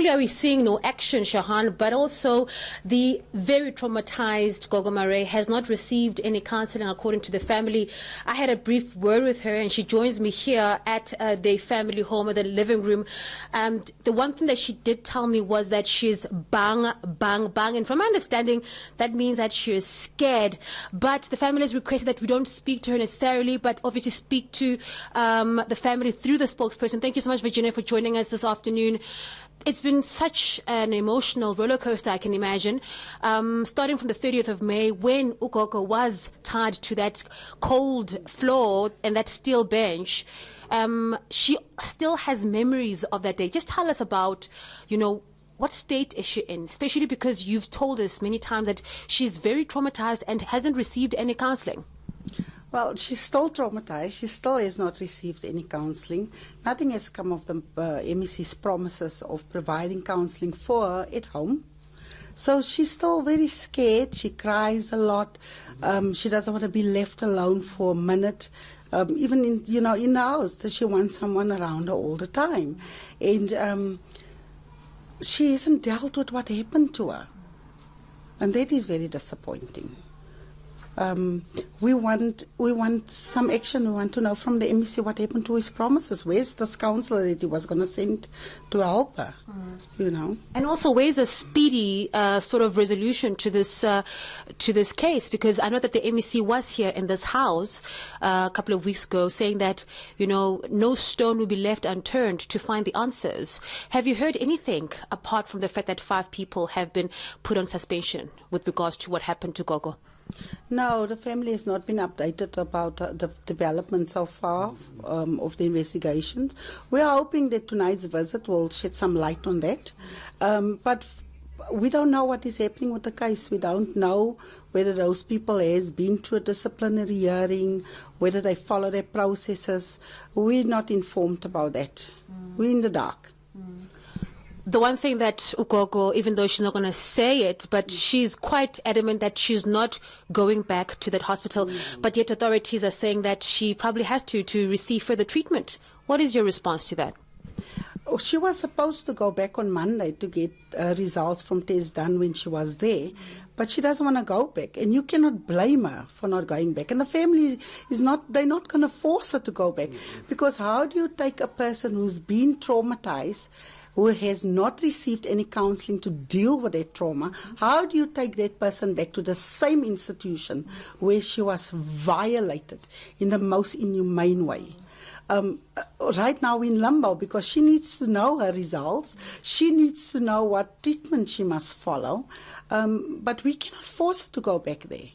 only are we seeing no action, Shahan, but also the very traumatized Gogo Marais has not received any counseling according to the family. I had a brief word with her, and she joins me here at the family home, at the living room. The one thing that she did tell me was that she's bang, bang, bang. And from my understanding, that means that she is scared. But the family has requested that we don't speak to her necessarily, but obviously speak to the family through the spokesperson. Thank you so much, Virginia, for joining us this afternoon. It's been such an emotional roller coaster, I can imagine, starting from the 30th of May when Ugogo was tied to that cold floor and that steel bench. She still has memories of that day. Just tell us about, what state is she in, especially because you've told us many times that she's very traumatized and hasn't received any counseling. Well, she's still traumatized. She still has not received any counseling. Nothing has come of the MEC's promises of providing counseling for her at home. So she's still very scared. She cries a lot. She doesn't want to be left alone for a minute. Even in the house, she wants someone around her all the time. And she hasn't dealt with what happened to her. And that is very disappointing. We want some action. We want to know from the MEC what happened to his promises. Where's this counsellor that he was going to send to help her? And also, where's a speedy sort of resolution to this case? Because I know that the MEC was here in this house a couple of weeks ago, saying that no stone will be left unturned to find the answers. Have you heard anything apart from the fact that 5 people have been put on suspension with regards to what happened to Gogo? No, the family has not been updated about the development so far of the investigations. We are hoping that tonight's visit will shed some light on that. But we don't know what is happening with the case. We don't know whether those people has been through a disciplinary hearing, whether they follow their processes. We're not informed about that. We're in the dark. The one thing that Ugogo, even though she's not going to say it, but she's quite adamant that she's not going back to that hospital. But yet authorities are saying that she probably has to receive further treatment. What is your response to that? Oh, she was supposed to go back on Monday to get results from tests done when she was there, but she doesn't want to go back. And you cannot blame her for not going back. And the family they're not going to force her to go back. Because how do you take a person who's been traumatized, who has not received any counseling to deal with that trauma, how do you take that person back to the same institution where she was violated in the most inhumane way? Right now we're in limbo because she needs to know her results. She needs to know what treatment she must follow. But we cannot force her to go back there.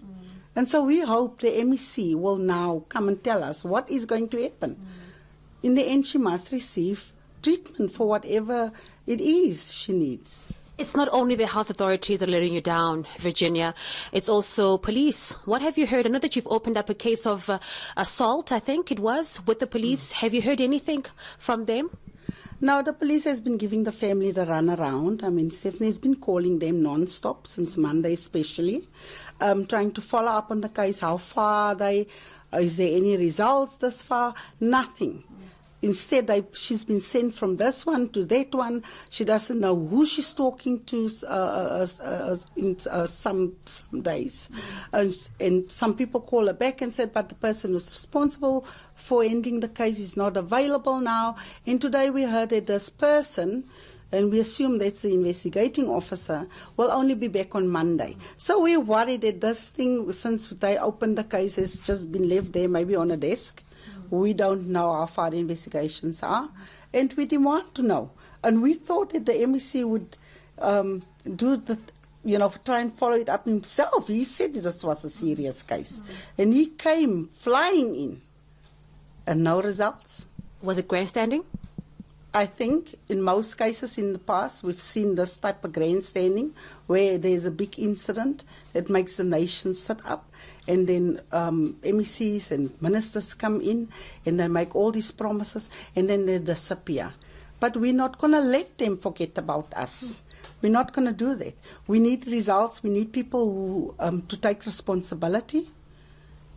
And so we hope the MEC will now come and tell us what is going to happen. In the end, she must receive treatment for whatever it is she needs. It's not only the health authorities that are letting you down, Virginia. It's also police. What have you heard? I know that you've opened up a case of assault, I think it was, with the police. Have you heard anything from them? No, the police has been giving the family the run around. I mean, Stephanie has been calling them non-stop since Monday especially, trying to follow up on the case. How far are they? Is there any results this far? Nothing. Instead, she's been sent from this one to that one. She doesn't know who she's talking to in some days. And some people call her back and said, but the person who's responsible for ending the case is not available now. And today we heard that this person, and we assume that's the investigating officer, will only be back on Monday. So we're worried that this thing, since they opened the case, has just been left there maybe on a desk. We don't know how far the investigations are, and we didn't want to know. And we thought that the MEC would try and follow it up himself. He said this was a serious case. And he came flying in, and no results. Was it grandstanding? I think in most cases in the past, we've seen this type of grandstanding where there's a big incident that makes the nation sit up, and then MECs and ministers come in and they make all these promises and then they disappear. But we're not going to let them forget about us. We're not going to do that. We need results. We need people who, to take responsibility.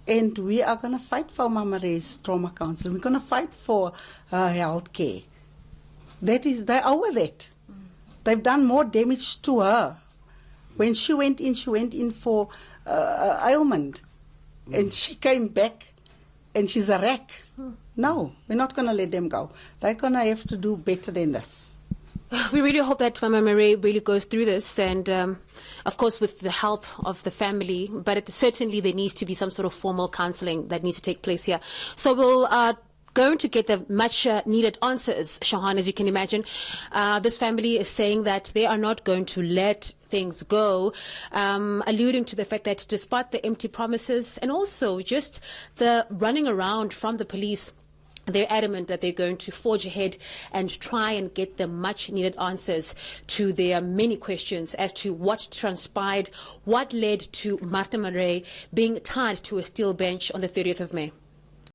And we are going to fight for Marais trauma counseling. We're going to fight for health care. That is, they owe that. They've done more damage to her. When she went in for ailment, and she came back, and she's a wreck. No, we're not going to let them go. They're going to have to do better than this. We really hope that Mama Marais really goes through this, and of course with the help of the family, but certainly there needs to be some sort of formal counselling that needs to take place here. So we'll going to get the much needed answers, Shahan, as you can imagine. This family is saying that they are not going to let things go, alluding to the fact that despite the empty promises and also just the running around from the police, they're adamant that they're going to forge ahead and try and get the much needed answers to their many questions as to what transpired, what led to Martha Marais being tied to a steel bench on the 30th of May.